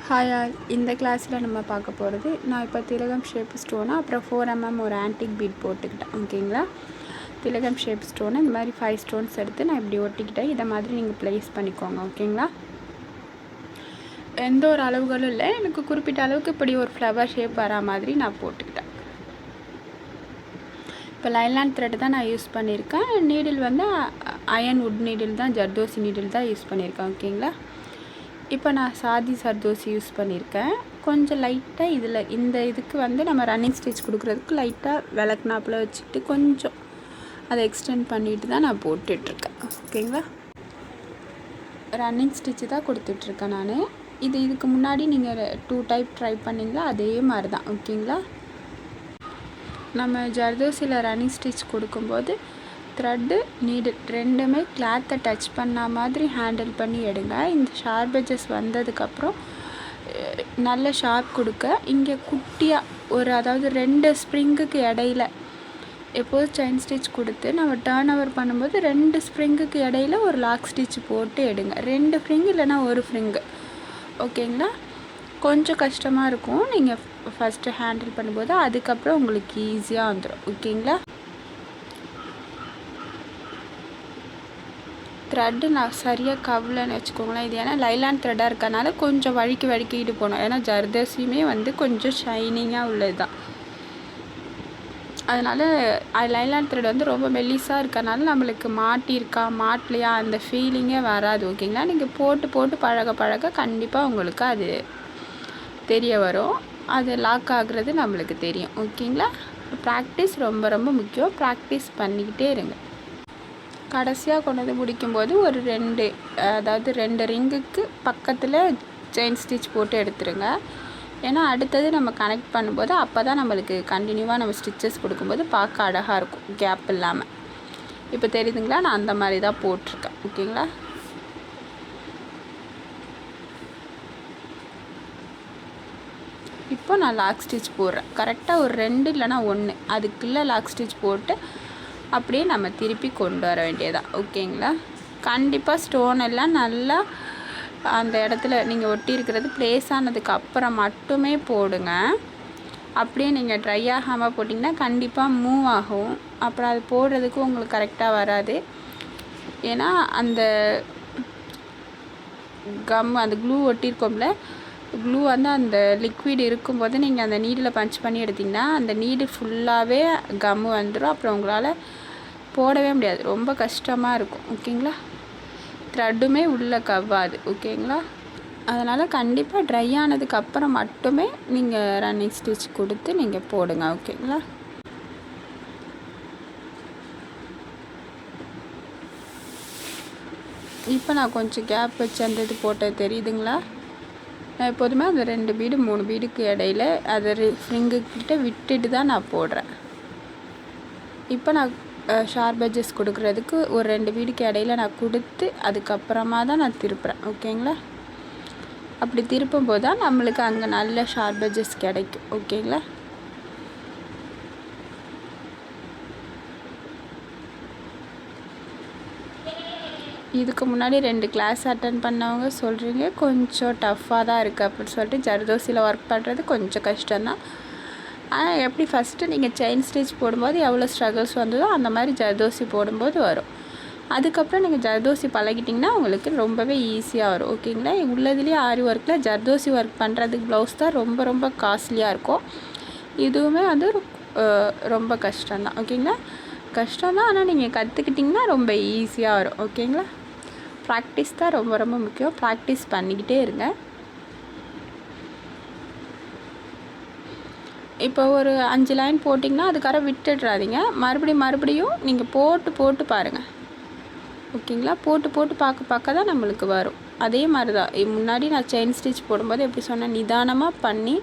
Hi all, இந்த கிளாஸில் நம்ம பார்க்க போகிறது, நான் இப்போ திலகம் ஷேப் ஸ்டோனு அப்புறம் 4mm ஒரு ஆன்டிக் பீட் போட்டுக்கிட்டேன். ஓகேங்களா? திலகம் ஷேப் ஸ்டோனு இந்த மாதிரி 5 ஸ்டோன்ஸ் எடுத்து நான் இப்படி ஒட்டிக்கிட்டேன். இதை மாதிரி நீங்கள் ப்ளேஸ் பண்ணிக்கோங்க. ஓகேங்களா? எந்த ஒரு அளவுகளும் இல்லை, எனக்கு குறிப்பிட்ட அளவுக்கு இப்படி ஒரு ஃப்ளவர் ஷேப் வரா மாதிரி நான் போட்டுக்கிட்டேன். இப்போ லைலான் த்ரெட் தான் நான் யூஸ் பண்ணியிருக்கேன். நீடில் வந்து அயன் வுட் நீடில் தான், ஜர்தோசி நீடில் தான் யூஸ் பண்ணியிருக்கேன். ஓகேங்களா? இப்போ நான் சாதி சர்தோசி யூஸ் பண்ணியிருக்கேன். கொஞ்சம் லைட்டாக இதில் இந்த இதுக்கு வந்து நம்ம ரன்னிங் ஸ்டிச் கொடுக்குறதுக்கு லைட்டாக விளக்குனாப்பில் வச்சுட்டு கொஞ்சம் அதை எக்ஸ்டெண்ட் பண்ணிட்டு தான் நான் போட்டுட்ருக்கேன். ஓகேங்களா? ரன்னிங் ஸ்டிச்சு தான் கொடுத்துட்ருக்கேன் நான். இதுக்கு முன்னாடி நீங்கள் 2 டைப் ட்ரை பண்ணிங்களா, அதே மாதிரி தான். ஓகேங்களா? நம்ம ஜர்தோசியில் ரன்னிங் ஸ்டிச் கொடுக்கும்போது த்ரெட்டு நீடில் ரெண்டுமே கிளாத்தை டச் பண்ண மாதிரி ஹேண்டில் பண்ணி எடுங்க. இந்த ஷார்ப் எட்ஜஸ் வந்ததுக்கப்புறம் நல்ல ஷார்ப் கொடுக்க இங்கே குட்டியாக ஒரு அதாவது 2 ஸ்ப்ரிங்குக்கு இடையில எப்போது செயின் ஸ்டிச் கொடுத்து நம்ம டர்ன் ஓவர் பண்ணும்போது 2 ஸ்ப்ரிங்குக்கு இடையில ஒரு லாக் ஸ்டிச் போட்டு எடுங்க. 2 ஃப்ரிங்கு இல்லைனா ஒரு ஃப்ரிங்கு. ஓகேங்களா? கொஞ்சம் கஷ்டமாக இருக்கும் நீங்கள் ஃபஸ்ட்டு ஹேண்டில் பண்ணும்போது, அதுக்கப்புறம் உங்களுக்கு ஈஸியாக வந்துடும். ஓகேங்களா? த்ரெட்டு நான் சரியாக கவலைன்னு வச்சுக்கோங்களேன். இது ஏன்னா லைலான் த்ரெட்டாக இருக்கனால கொஞ்சம் வழுக்கிட்டு போகணும். ஏன்னா ஜர்தோசியுமே வந்து கொஞ்சம் ஷைனிங்காக உள்ளது தான். அதனால் லைலான் த்ரெட் வந்து ரொம்ப மெல்லிஸாக இருக்கனால நம்மளுக்கு மாட்டியிருக்கா மாட்டலையா அந்த ஃபீலிங்கே வராது. ஓகேங்களா? நீங்கள் போட்டு பழக கண்டிப்பாக உங்களுக்கு அது தெரிய வரும். அது லாக் ஆகுறது நம்மளுக்கு தெரியும். ஓகேங்களா? ப்ராக்டிஸ் ரொம்ப ரொம்ப முக்கியம். ப்ராக்டிஸ் பண்ணிக்கிட்டே இருங்க. கடைசியாக கொண்டு வந்து முடிக்கும்போது ஒரு 2 ரிங்குக்கு பக்கத்தில் செயின் ஸ்டிச் போட்டு எடுத்துருங்க. ஏன்னா அடுத்தது நம்ம கனெக்ட் பண்ணும்போது அப்போ தான் நம்மளுக்கு கண்டினியூவாக நம்ம ஸ்டிச்சஸ் கொடுக்கும்போது பார்க்க அழகாக இருக்கும், கேப் இல்லாமல். இப்போ தெரியுதுங்களா? நான் அந்த மாதிரி தான் போட்டிருக்கேன். ஓகேங்களா? இப்போ நான் லாக் ஸ்டிச் போடுறேன். கரெக்டாக ஒரு 2 இல்லைனா 1 அதுக்குள்ளே லாக் ஸ்டிச் போட்டு அப்படியே நம்ம திருப்பி கொண்டு வர வேண்டியதான். ஓகேங்களா? கண்டிப்பாக ஸ்டோன் எல்லாம் நல்லா அந்த இடத்துல நீங்கள் ஒட்டியிருக்கிறது ப்ளேஸ் ஆனதுக்கு அப்புறம் மட்டுமே போடுங்க. அப்படியே நீங்கள் ட்ரை ஆகாமல் போட்டிங்கன்னா கண்டிப்பாக மூவ் ஆகும். அப்புறம் அது போடுறதுக்கு உங்களுக்கு கரெக்டாக வராது. ஏன்னா அந்த அந்த க்ளூ ஒட்டியிருக்கோம்ல, க்ளூ வந்து அந்த லிக்விட் இருக்கும்போது நீங்கள் அந்த நீடில் பஞ்ச் பண்ணி எடுத்திங்கன்னா அந்த நீடு ஃபுல்லாகவே கம்மு வந்துடும். அப்புறம் உங்களால் போடவே முடியாது, ரொம்ப கஷ்டமாக இருக்கும். ஓகேங்களா? த்ரெட்டுமே உள்ளே கவ்வாது. ஓகேங்களா? அதனால் கண்டிப்பாக ட்ரை ஆனதுக்கு அப்புறம் மட்டுமே நீங்கள் ரன்னிங் ஸ்டிச் கொடுத்து நீங்கள் போடுங்க. ஓகேங்களா? இப்போ நான் கொஞ்சம் கேப் வச்சு அந்த இது போட்டது தெரியுதுங்களா? நான் எப்போதுமே அந்த 2 பீடு 3 பீடுக்கு இடையில அதை ஃப்ரிங்குக்கிட்ட விட்டுட்டு தான் நான் போடுறேன். இப்போ நான் ஷார்ப் எட்ஜஸ் கொடுக்குறதுக்கு ஒரு 2 பீடுக்கு இடையில நான் கொடுத்து அதுக்கப்புறமா தான் நான் திருப்புறேன். ஓகேங்களா? அப்படி திருப்பும்போது தான் நம்மளுக்கு அங்கே நல்ல ஷார்ப் எட்ஜஸ் கிடைக்கும். ஓகேங்களா? இதுக்கு முன்னாடி 2 கிளாஸ் அட்டன் பண்ணவங்க சொல்கிறீங்க கொஞ்சம் டஃப்பாக தான் இருக்குது அப்படின்னு சொல்லிட்டு. ஜர்தோசியில் ஒர்க் பண்ணுறது கொஞ்சம் கஷ்டம்தான். ஆனால் எப்படி ஃபஸ்ட்டு நீங்கள் செயின் ஸ்டிச் போடும்போது எவ்வளோ ஸ்ட்ரகிள்ஸ் வந்ததோ அந்த மாதிரி ஜர்தோசி போடும்போது வரும். அதுக்கப்புறம் நீங்கள் ஜர்தோசி பழகிட்டிங்கன்னா உங்களுக்கு ரொம்பவே ஈஸியாக வரும். ஓகேங்களா? உள்ளதுலேயே ஆரி ஒர்க்கில் ஜர்தோசி ஒர்க் பண்ணுறதுக்கு ப்ளவுஸ் தான் ரொம்ப ரொம்ப காஸ்ட்லியாக இருக்கும். இதுவுமே வந்து ரொம்ப கஷ்டம்தான். ஓகேங்களா? கஷ்டம்தான், ஆனால் நீங்கள் கற்றுக்கிட்டிங்கன்னா ரொம்ப ஈஸியாக வரும். ஓகேங்களா? ப்ராக்டிஸ் தான் ரொம்ப ரொம்ப முக்கியம். ப்ராக்டிஸ் பண்ணிக்கிட்டே இருங்க. இப்போ ஒரு 5 லைன் போட்டிங்கன்னா அதுக்காக விட்டுடுறாதீங்க. மறுபடியும் நீங்கள் போட்டு பாருங்கள். ஓகேங்களா? போட்டு பார்க்க தான் நம்மளுக்கு வரும். அதே மாதிரி தான் முன்னாடி நான் செயின் ஸ்டிச் போடும்போது எப்படி சொன்னேன், நிதானமாக பண்ணி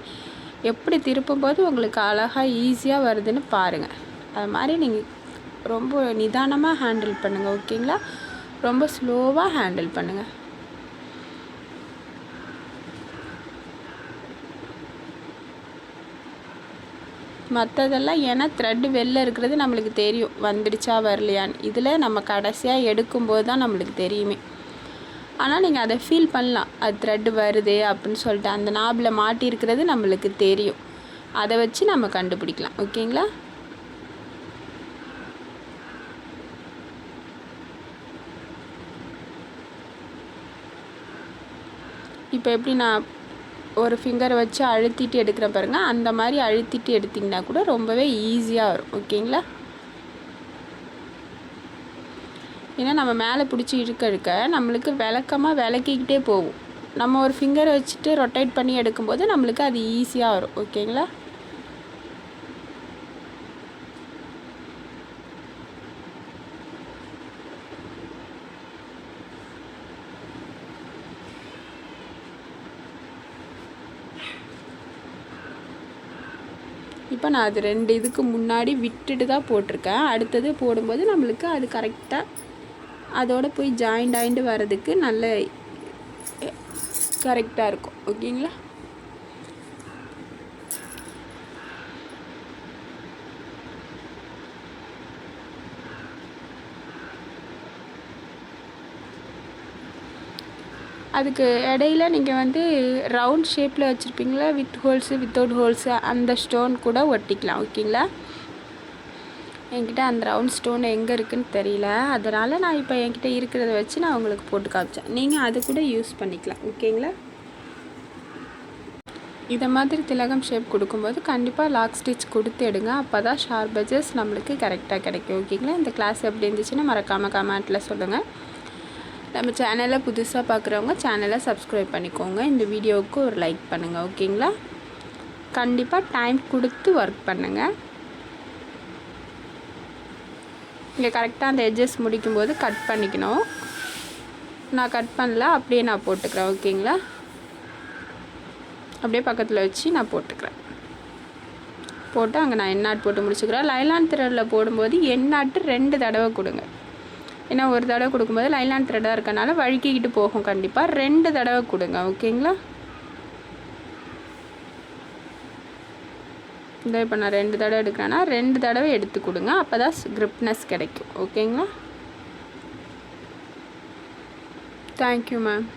எப்படி திருப்பும்போது உங்களுக்கு அழகாக ஈஸியாக வருதுன்னு பாருங்கள். அது மாதிரி நீங்கள் ரொம்ப நிதானமாக ஹேண்டில் பண்ணுங்கள். ஓகேங்களா? ரொம்ப ஸ்லோவாக ஹேண்டில் பண்ணுங்கள். மற்றதெல்லாம் ஏன்னா த்ரெட்டு வெளில இருக்கிறது நம்மளுக்கு தெரியும் வந்துடுச்சா வரலையான்னு. இதில் நம்ம கடைசியாக எடுக்கும்போது தான் நம்மளுக்கு தெரியுமே. ஆனால் நீங்கள் அதை ஃபீல் பண்ணலாம், அது த்ரெட் வருது அப்படின்னு சொல்லிட்டு. அந்த நாபில் மாட்டியிருக்கிறது நம்மளுக்கு தெரியும், அதை வச்சு நம்ம கண்டுபிடிக்கலாம். ஓகேங்களா? இப்போ எப்படி நான் ஒரு ஃபிங்கரை வச்சு அழுத்திட்டு எடுக்கிறேன் பாருங்கள், அந்த மாதிரி அழுத்திட்டு எடுத்திங்கன்னா கூட ரொம்பவே ஈஸியாக வரும். ஓகேங்களா? ஏன்னா நம்ம மேலே பிடிச்சி இழுக்க நம்மளுக்கு விளக்கிக்கிட்டே போகும். நம்ம ஒரு ஃபிங்கரை வச்சுட்டு ரொட்டேட் பண்ணி எடுக்கும்போது நம்மளுக்கு அது ஈஸியாக வரும். ஓகேங்களா? இப்போ நான் அது 2 இதுக்கு முன்னாடி விட்டுட்டு தான் போட்டிருக்கேன். அடுத்தது போடும்போது நம்மளுக்கு அது கரெக்டாக அதோட போய் ஜாயிண்ட் ஆகிட்டு வர்றதுக்கு நல்ல கரெக்டாக இருக்கும். ஓகேங்களா? அதுக்கு இடையில நீங்கள் வந்து ரவுண்ட் ஷேப்பில் வச்சுருப்பீங்களா, வித் ஹோல்ஸு வித்தவுட் ஹோல்ஸு, அந்த ஸ்டோன் கூட ஒட்டிக்கலாம். ஓகேங்களா? என்கிட்ட அந்த ரவுண்ட் ஸ்டோன் எங்கே இருக்குதுன்னு தெரியல, அதனால் நான் இப்போ என்கிட்ட இருக்கிறத வச்சு நான் உங்களுக்கு போட்டு காமிச்சேன். நீங்கள் அது கூட யூஸ் பண்ணிக்கலாம். ஓகேங்களா? இதை மாதிரி திலகம் ஷேப் கொடுக்கும்போது கண்டிப்பாக லாக் ஸ்டிச் கொடுத்து எடுங்க, அப்போ தான் ஷார்ப் எட்ஜஸ் நம்மளுக்கு கரெக்டாக கிடைக்கும். ஓகேங்களா? இந்த கிளாஸ் எப்படி இருந்துச்சுன்னு மறக்காமல் கமெண்ட்டில் சொல்லுங்கள். நம்ம சேனலை புதுசாக பார்க்குறவங்க சேனலை சப்ஸ்கிரைப் பண்ணிக்கோங்க. இந்த வீடியோவுக்கு ஒரு லைக் பண்ணுங்கள். ஓகேங்களா? கண்டிப்பாக டைம் கொடுத்து ஒர்க் பண்ணுங்கள். இங்கே கரெக்டாக அந்த எட்ஜஸ் முடிக்கும்போது கட் பண்ணிக்கணும். நான் கட் பண்ணல, அப்படியே நான் போட்டுக்கிறேன். ஓகேங்களா? அப்படியே பக்கத்தில் வச்சு நான் போட்டுக்கிறேன். போட்டு அங்கே நான் எண்ணாட் போட்டு முடிச்சுக்கிறேன். லைலான் த்ரெட்டில் போடும்போது எண்ணாட்டு 2 தடவை கொடுங்க. ஏன்னா ஒரு தடவை கொடுக்கும்போது லைலான் த்ரெட்டாக இருக்கனால வழுக்கிக்கிட்டு போகும். கண்டிப்பாக 2 தடவை கொடுங்க. ஓகேங்களா? இந்த இப்போ நான் 2 தடவை எடுக்கிறேன்னா 2 தடவை எடுத்து கொடுங்க, அப்போ தான் கிரிப்னஸ் கிடைக்கும். ஓகேங்களா? Thank you ma'am.